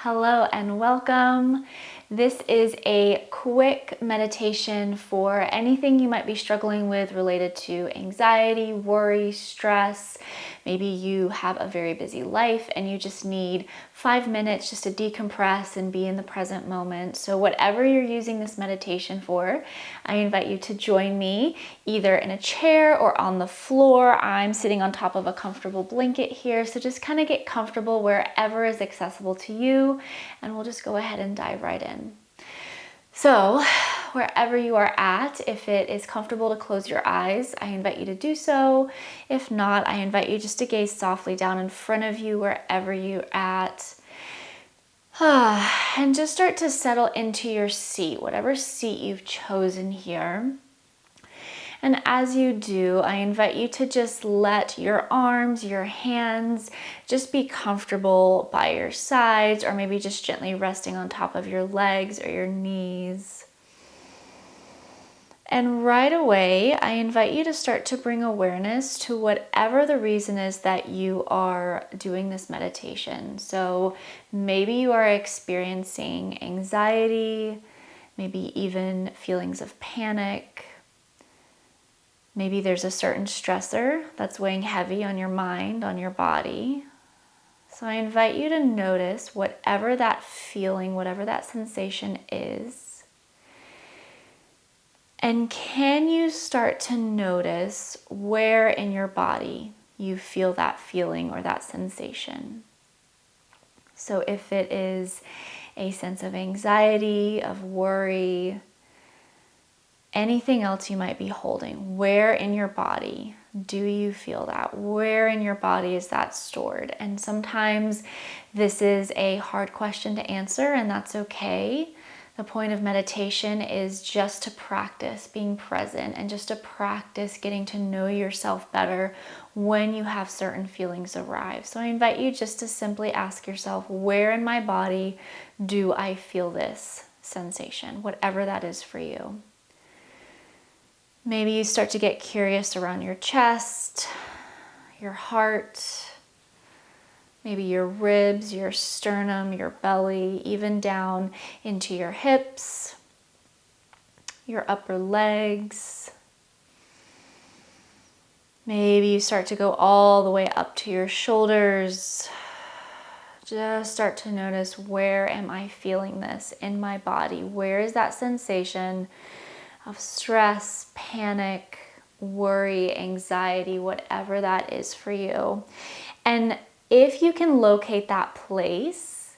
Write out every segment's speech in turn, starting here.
Hello and welcome. This is a quick meditation for anything you might be struggling with related to anxiety, worry, stress. Maybe you have a very busy life and you just need 5 minutes just to decompress and be in the present moment. So whatever you're using this meditation for, I invite you to join me either in a chair or on the floor. I'm sitting on top of a comfortable blanket here, so just kind of get comfortable wherever is accessible to you, and we'll just go ahead and dive right in. So wherever you are at, if it is comfortable to close your eyes, I invite you to do so. If not, I invite you just to gaze softly down in front of you wherever you're at. And just start to settle into your seat, whatever seat you've chosen here. And as you do, I invite you to just let your arms, your hands, just be comfortable by your sides, or maybe just gently resting on top of your legs or your knees. And right away, I invite you to start to bring awareness to whatever the reason is that you are doing this meditation. So maybe you are experiencing anxiety, maybe even feelings of panic. Maybe there's a certain stressor that's weighing heavy on your mind, on your body. So I invite you to notice whatever that feeling, whatever that sensation is. And can you start to notice where in your body you feel that feeling or that sensation? So if it is a sense of anxiety, of worry, anything else you might be holding, where in your body do you feel that? Where in your body is that stored? And sometimes this is a hard question to answer, and that's okay. The point of meditation is just to practice being present and just to practice getting to know yourself better when you have certain feelings arrive. So I invite you just to simply ask yourself, where in my body do I feel this sensation, whatever that is for you? Maybe you start to get curious around your chest, your heart, maybe your ribs, your sternum, your belly, even down into your hips, your upper legs. Maybe you start to go all the way up to your shoulders. Just start to notice, where am I feeling this in my body? Where is that sensation of stress, panic, worry, anxiety, whatever that is for you? And if you can locate that place,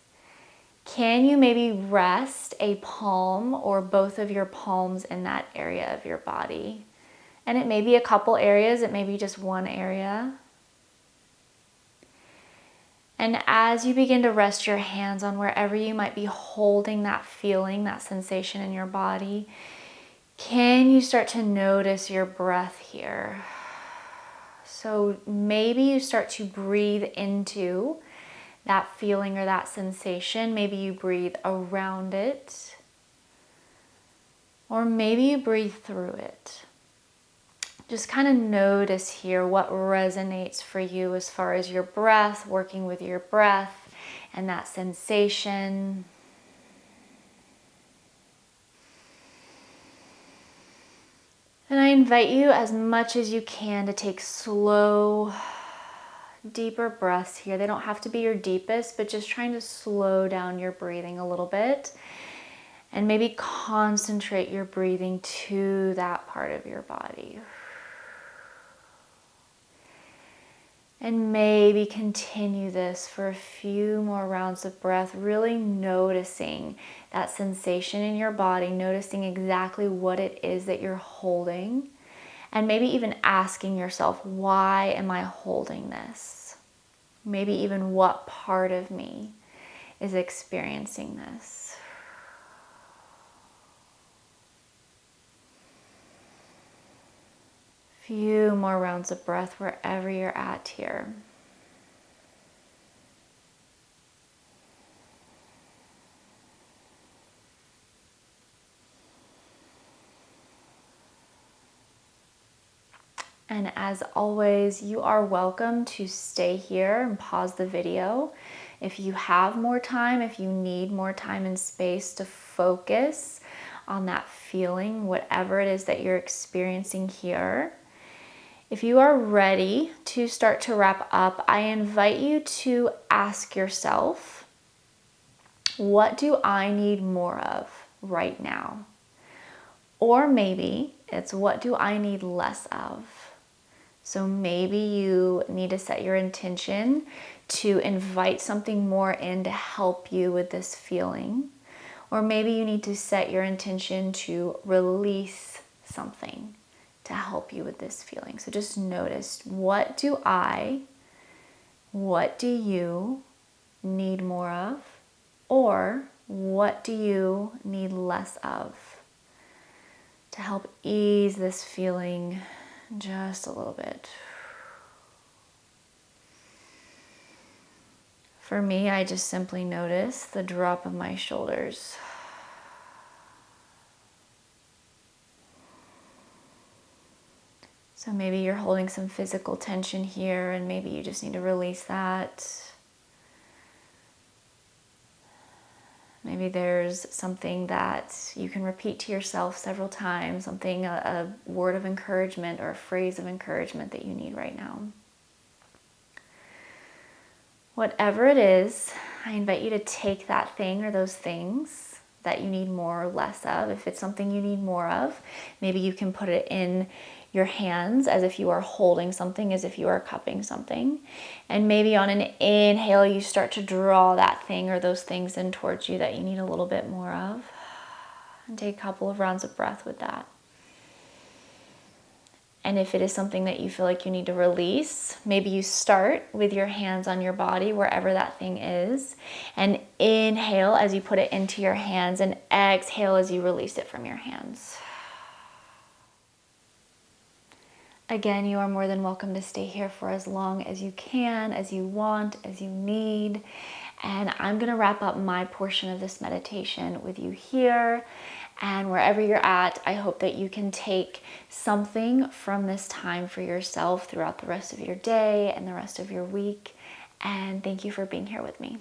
can you maybe rest a palm or both of your palms in that area of your body? And it may be a couple areas, it may be just one area. And as you begin to rest your hands on wherever you might be holding that feeling, that sensation in your body, can you start to notice your breath here? So maybe you start to breathe into that feeling or that sensation. Maybe you breathe around it, or maybe you breathe through it. Just kind of notice here what resonates for you as far as your breath, working with your breath and that sensation. And I invite you as much as you can to take slow, deeper breaths here. They don't have to be your deepest, but just trying to slow down your breathing a little bit. And maybe concentrate your breathing to that part of your body. And maybe continue this for a few more rounds of breath, really noticing that sensation in your body, noticing exactly what it is that you're holding, and maybe even asking yourself, why am I holding this? Maybe even what part of me is experiencing this. Few more rounds of breath wherever you're at here. And as always, you are welcome to stay here and pause the video. If you have more time, if you need more time and space to focus on that feeling, whatever it is that you're experiencing here. If you are ready to start to wrap up, I invite you to ask yourself, what do I need more of right now? Or maybe it's, what do I need less of? So maybe you need to set your intention to invite something more in to help you with this feeling. Or maybe you need to set your intention to release something to help you with this feeling. So just notice, what do you need more of? Or what do you need less of to help ease this feeling just a little bit? For me, I just simply notice the drop of my shoulders. So maybe you're holding some physical tension here, and maybe you just need to release that. Maybe there's something that you can repeat to yourself several times, something, a word of encouragement or a phrase of encouragement that you need right now. Whatever it is, I invite you to take that thing or those things that you need more or less of. If it's something you need more of, maybe you can put it in your hands as if you are holding something, as if you are cupping something. And maybe on an inhale, you start to draw that thing or those things in towards you that you need a little bit more of. And take a couple of rounds of breath with that. And if it is something that you feel like you need to release, maybe you start with your hands on your body, wherever that thing is, and inhale as you put it into your hands, and exhale as you release it from your hands. Again, you are more than welcome to stay here for as long as you can, as you want, as you need. And I'm going to wrap up my portion of this meditation with you here. And wherever you're at, I hope that you can take something from this time for yourself throughout the rest of your day and the rest of your week. And thank you for being here with me.